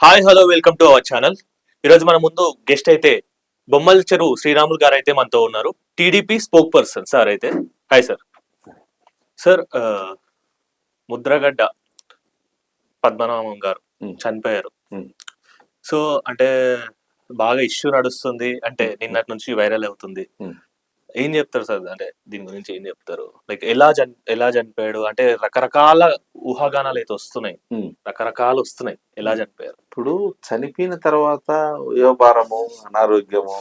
Hi hello welcome to our channel. ఈరోజు మన ముందు గెస్ట్ అయితే బొమ్మల చెరువు శ్రీరాములు గారు అయితే మనతో ఉన్నారు. టీడీపీ స్పోక్ పర్సన్ సార్ అయితే. Hi sir. Sir Mudragada Padmanabham గారు చనిపోయారు. సో అంటే బాగా ఇష్యూ నడుస్తుంది, అంటే నిన్నటి నుంచి వైరల్ అవుతుంది. ఏం చెప్తారు సార్? అంటే దీని గురించి ఏం చెప్తారు? లైక్ ఎలా చనిపోయాడు అంటే రకరకాల ఊహాగానాలు అయితే వస్తున్నాయి, రకరకాలు వస్తున్నాయి. ఎలా చనిపోయారు? ఇప్పుడు చనిపోయిన తర్వాత వయోభారము, అనారోగ్యము,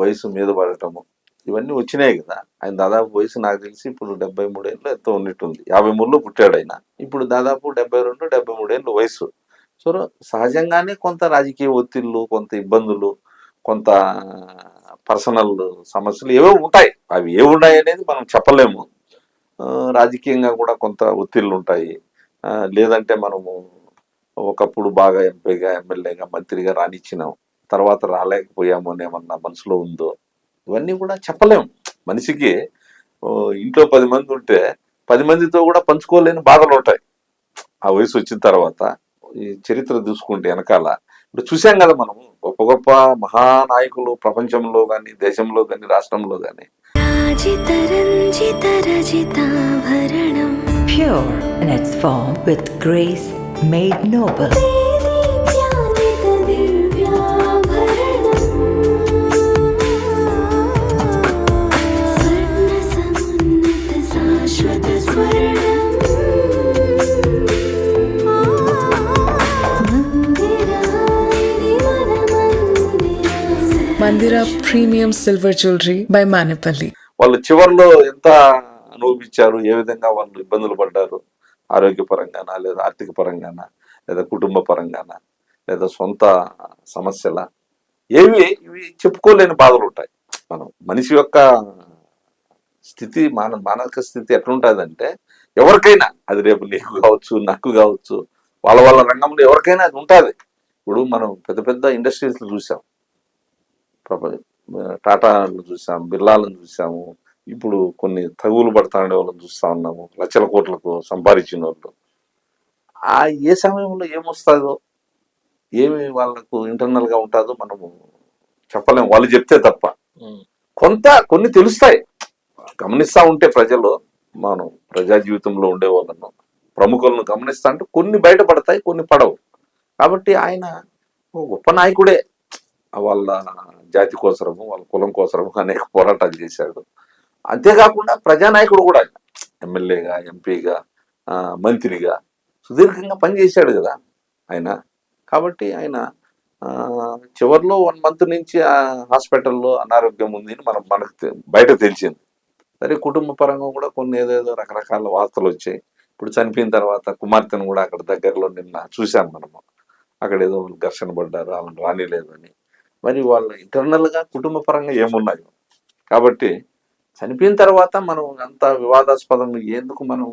వయసు మీద పడటము ఇవన్నీ వచ్చినాయి కదా. ఆయన దాదాపు వయసు నాకు తెలిసి ఇప్పుడు 73 ఏళ్ళు ఎంతో ఉన్నట్టుంది. 53లో పుట్టాడు ఆయన. ఇప్పుడు దాదాపు 72, 73 ఏళ్ళు వయసు. సో సహజంగానే కొంత రాజకీయ ఒత్తిళ్ళు, కొంత ఇబ్బందులు, కొంత పర్సనల్ సమస్యలు ఏవో ఉంటాయి. అవి ఏ ఉన్నాయి అనేది మనం చెప్పలేము. రాజకీయంగా కూడా కొంత ఒత్తిళ్ళు ఉంటాయి. లేదంటే మనము ఒకప్పుడు బాగా ఎంపీగా, ఎమ్మెల్యేగా, మంత్రిగా రానిచ్చినాం, తర్వాత రాలేకపోయాము అని ఏమన్నా మనసులో ఉందో, ఇవన్నీ కూడా చెప్పలేము. మనిషికి ఇంట్లో 10 మంది ఉంటే 10 మందితో కూడా పంచుకోలేని బాధలు ఉంటాయి ఆ వయసు వచ్చిన తర్వాత. ఈ చరిత్ర చూసుకుంటే వెనకాల ఇప్పుడు చూసాం కదా మనము, గొప్ప గొప్ప మహానాయకులు ప్రపంచంలో కానీ, దేశంలో కానీ, రాష్ట్రంలో కానీ. Pure in its form with grace made noble. Mandira Premium Silver Jewelry by Manipali. వాళ్ళు చివరిలో ఎంత అనుభవించారు, ఏ విధంగా వాళ్ళు ఇబ్బందులు పడ్డారు, ఆరోగ్యపరంగానా, లేదా ఆర్థిక పరంగానా, లేదా కుటుంబ పరంగానా, లేదా సొంత సమస్యల, ఇవి చెప్పుకోలేని బాధలు ఉంటాయి. మనం మనిషి యొక్క స్థితి, మానసిక స్థితి ఎట్లుంటుందంటే, ఎవరికైనా అది రేపు నీకు కావచ్చు, నాకు కావచ్చు, వాళ్ళ రంగంలో ఎవరికైనా అది ఉంటుంది. ఇప్పుడు మనం పెద్ద పెద్ద ఇండస్ట్రీస్ చూసాం, టాటాలను చూసాం, బిర్లాలను చూసాము, ఇప్పుడు కొన్ని తగులు పడతాండే వాళ్ళని చూస్తా ఉన్నాము, లక్షల కోట్లకు సంపాదించిన వాళ్ళు. ఏ సమయంలో ఏమొస్తుందో, ఏమి వాళ్ళకు ఇంటర్నల్ గా ఉంటుందో మనము చెప్పలేము, వాళ్ళు చెప్తే తప్ప. కొన్ని తెలుస్తాయి, గమనిస్తా ఉంటే ప్రజలు, మనం ప్రజా జీవితంలో ఉండే వాళ్ళను, ప్రముఖులను గమనిస్తా అంటే కొన్ని బయటపడతాయి, కొన్ని పడవు. కాబట్టి ఆయన గొప్ప నాయకుడే. వాళ్ళ జాతి కోసరము, వాళ్ళ కులం కోసరము అనేక పోరాటాలు చేశాడు. అంతేకాకుండా ప్రజానాయకుడు కూడా, ఆయన ఎమ్మెల్యేగా, ఎంపీగా, మంత్రిగా సుదీర్ఘంగా పనిచేశాడు కదా ఆయన. కాబట్టి ఆయన చివరిలో 1 month నుంచి హాస్పిటల్లో అనారోగ్యం ఉంది అని మనకు బయట తెలిసింది. సరే, కుటుంబ పరంగా కూడా కొన్ని ఏదేదో రకరకాల వార్తలు వచ్చాయి. ఇప్పుడు చనిపోయిన తర్వాత కుమార్తెను కూడా అక్కడ దగ్గరలో నిన్న చూసాం మనము. అక్కడ ఏదో ఘర్షణ పడ్డారు, వాళ్ళని రానిలేదు అని. మరి వాళ్ళ ఇంటర్నల్ గా కుటుంబ పరంగా ఏమున్నాయో. కాబట్టి చనిపోయిన తర్వాత మనం అంత వివాదాస్పదం ఎందుకు మనం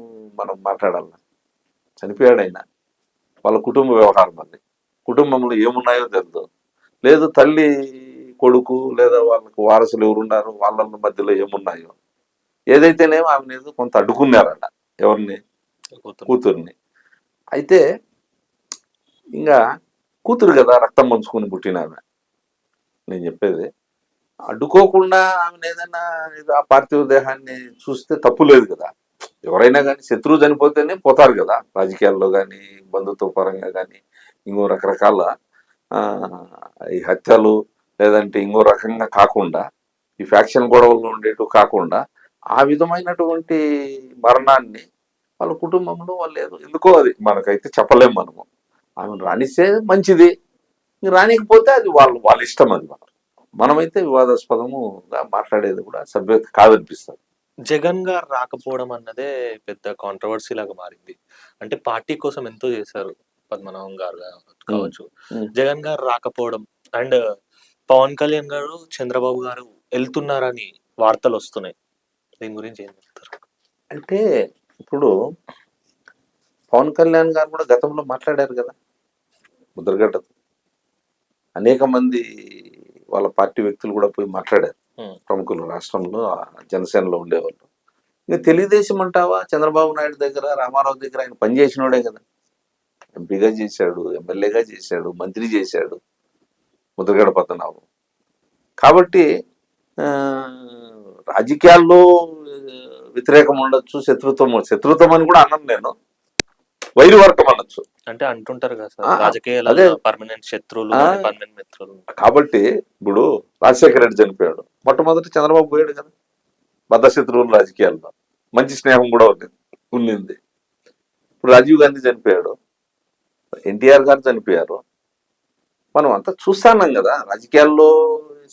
మాట్లాడాలి? చనిపోయాడు ఆయన, వాళ్ళ కుటుంబ వ్యవహారం అది. కుటుంబంలో ఏమున్నాయో తెలియదు. లేదు తల్లి, కొడుకు, లేదా వాళ్ళకు వారసులు ఎవరున్నారు, వాళ్ళ మధ్యలో ఏమున్నాయో. ఏదైతేనేమో ఆమె కొంత అడ్డుకున్నారట, ఎవరిని? కూతుర్ని. అయితే ఇంకా కూతురు కదా, రక్తం పంచుకుని పుట్టినామె. నేను చెప్పేది, అడ్డుకోకుండా ఆమెను ఏదైనా ఆ పార్థివ దేహాన్ని చూస్తే తప్పు లేదు కదా. ఎవరైనా కానీ శత్రువు చనిపోతేనే పోతారు కదా, రాజకీయాల్లో కానీ, బంధుత్వ పరంగా కానీ, ఇంకో రకరకాల ఈ హత్యలు, లేదంటే ఇంకో రకంగా కాకుండా, ఈ ఫ్యాక్షన్ గొడవలు ఉండేట్టు కాకుండా, ఆ విధమైనటువంటి మరణాన్ని వాళ్ళ కుటుంబంలో వాళ్ళు ఎందుకో అది మనకైతే చెప్పలేము మనము. ఆమెను రానిస్తే మంచిది, రానికపోతే అది వాళ్ళ ఇష్టం. అది మనమైతే వివాదాస్పదముగా మాట్లాడేది కూడా సభ్యత కాదనిపిస్తుంది. జగన్ గారు రాకపోవడం అన్నదే పెద్ద కాంట్రవర్సీ లాగా మారింది. అంటే పార్టీ కోసం ఎంతో చేశారు పద్మనాభం గారు కావచ్చు. జగన్ గారు రాకపోవడం అండ్ పవన్ కళ్యాణ్ గారు, చంద్రబాబు గారు వెళ్తున్నారని వార్తలు వస్తున్నాయి. దీని గురించి ఏం చెప్తారు? అంటే ఇప్పుడు పవన్ కళ్యాణ్ గారు కూడా గతంలో మాట్లాడారు కదా ముద్రగడ్డతో. అనేక మంది వాళ్ళ పార్టీ వ్యక్తులు కూడా పోయి మాట్లాడారు, ప్రముఖులు, రాష్ట్రంలో జనసేనలో ఉండేవాళ్ళు. ఇంకా తెలుగుదేశం అంటావా, చంద్రబాబు నాయుడు దగ్గర, రామారావు దగ్గర ఆయన పనిచేసినోడే కదా. ఎంపీగా చేశాడు, ఎమ్మెల్యేగా చేశాడు, మంత్రి చేశాడు ముద్రగడ పద్మనాభం. కాబట్టి ఆ, రాజకీయాల్లో వ్యతిరేకం ఉండొచ్చు, శత్రుత్వం అని కూడా అన్నాను నేను, వైరువర్గం అనొచ్చు. అంటే అంటుంటారు కదా ఆ, సార్, రాజకీయాలలో అదే. పర్మనెంట్ శత్రువులు ఆ. పర్మనెంట్ మిత్రులు. కాబట్టి ఇప్పుడు రాజశేఖర రెడ్డి చనిపోయాడు, మొట్టమొదటి చంద్రబాబు పోయాడు కదా, బద్ధశత్రువులు రాజకీయాల్లో, మంచి స్నేహం కూడా ఉండింది. ఇప్పుడు రాజీవ్ గాంధీ చనిపోయాడు, ఎన్టీఆర్ గారు చనిపోయారు. మనం అంతా చూస్తున్నాం కదా, రాజకీయాల్లో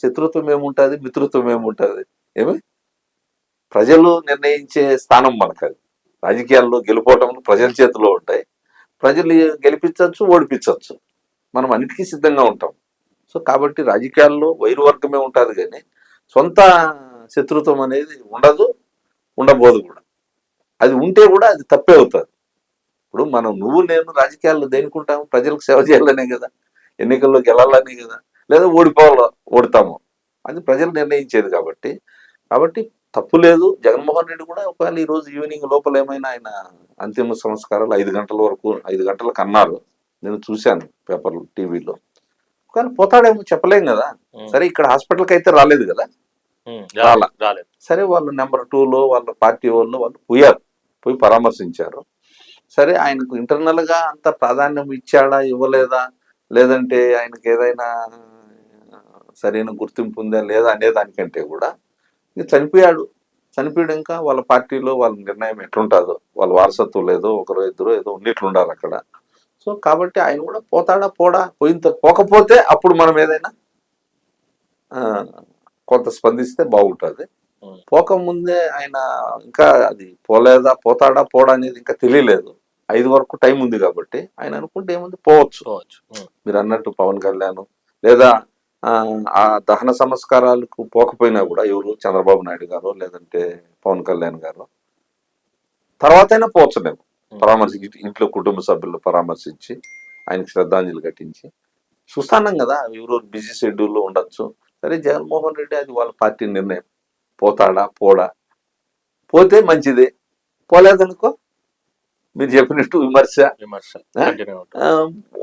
శత్రుత్వం ఏముంటుంది, మిత్రుత్వం ఏముంటుంది, ఏమి ప్రజలు నిర్ణయించే స్థానం మనకు అది. రాజకీయాల్లో గెలుపోవటం ప్రజల చేతిలో ఉంటాయి, ప్రజలు గెలిపించవచ్చు, ఓడిపించవచ్చు, మనం అన్నిటికీ సిద్ధంగా ఉంటాం. సో కాబట్టి రాజకీయాల్లో వైరువర్గమే ఉంటుంది, కానీ సొంత శత్రుత్వం అనేది ఉండదు, ఉండబోదు కూడా. అది ఉంటే కూడా అది తప్పే అవుతుంది. ఇప్పుడు మనం నువ్వు నేను రాజకీయాల్లో దేనికుంటాము, ప్రజలకు సేవ చేయాలనే కదా, ఎన్నికల్లో గెలాలనే కదా, లేదా ఓడతాము, అది ప్రజలు నిర్ణయించేది. కాబట్టి కాబట్టి తప్పు లేదు. జగన్మోహన్ రెడ్డి కూడా ఒకవేళ ఈ రోజు ఈవినింగ్ లోపల ఏమైనా ఆయన అంతిమ సంస్కారాలు 5 గంటల వరకు, 5 గంటలకు అన్నారు, నేను చూశాను పేపర్లు, టీవీలో. ఒకవేళ పోతాడేమో చెప్పలేం కదా. సరే ఇక్కడ హాస్పిటల్కి అయితే రాలేదు కదా, రాలా. రాలేదు. సరే వాళ్ళు నెంబర్ 2లో వాళ్ళ పార్టీ వాళ్ళు పోయి పరామర్శించారు. సరే ఆయనకు ఇంటర్నల్ గా అంత ప్రాధాన్యం ఇచ్చాడా, ఇవ్వలేదా, లేదంటే ఆయనకి ఏదైనా సరైన గుర్తింపు ఉందా లేదా అనే దానికంటే కూడా ఇక చనిపోయాడు ఇంకా వాళ్ళ పార్టీలో వాళ్ళ నిర్ణయం ఎట్లుంటుందో, వాళ్ళ వారసత్వం లేదో, ఒకరో ఇద్దరు ఏదో ఉన్నట్లుండాలి అక్కడ. సో కాబట్టి ఆయన కూడా పోకపోతే అప్పుడు మనం ఏదైనా కొంత స్పందిస్తే బాగుంటుంది. పోకముందే ఆయన ఇంకా అది పోతాడా అనేది ఇంకా తెలియలేదు. 5 వరకు టైం ఉంది కాబట్టి ఆయన అనుకుంటే ఏముంది, పోవచ్చు. మీరు అన్నట్టు పవన్ కళ్యాణ్, లేదా ఆ దహన సంస్కారాలకు పోకపోయినా కూడా ఎవరు చంద్రబాబు నాయుడు గారు లేదంటే పవన్ కళ్యాణ్ గారు తర్వాతైనా పోవచ్చు. నేను పరామర్శించి ఇంట్లో కుటుంబ సభ్యులు పరామర్శించి ఆయనకి శ్రద్ధాంజలి ఘటించి చూస్తున్నాం కదా, ఎవరు బిజీ షెడ్యూల్లో ఉండొచ్చు. సరే జగన్మోహన్ రెడ్డి అది వాళ్ళ పార్టీ నిర్ణయం, పోతే మంచిదే, పోలేదనుకో మీరు చెప్పినట్టు విమర్శ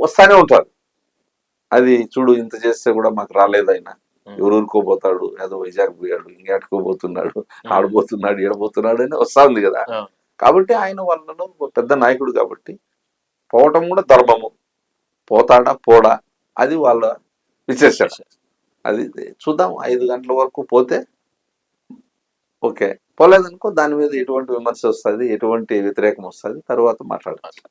వస్తానే ఉంటారు. అది చూడు ఇంత చేస్తే కూడా మాకు రాలేదు, ఆయన ఎవరూరుకోపోతాడు, ఏదో వైజాగ్ పోయాడు, ఇంకేటుకోబోతున్నాడు, ఆడబోతున్నాడు, ఏడబోతున్నాడు అని వస్తా ఉంది కదా. కాబట్టి ఆయన వాళ్ళలో పెద్ద నాయకుడు కాబట్టి పోవటం కూడా ధర్మము. పోడా అది వాళ్ళ విశేషం. అది చూద్దాం. 5 గంటల వరకు పోతే ఓకే, పోలేదనుకో దాని మీద ఎటువంటి విమర్శ వస్తుంది, ఎటువంటి వ్యతిరేకం వస్తుంది, తర్వాత మాట్లాడాలి.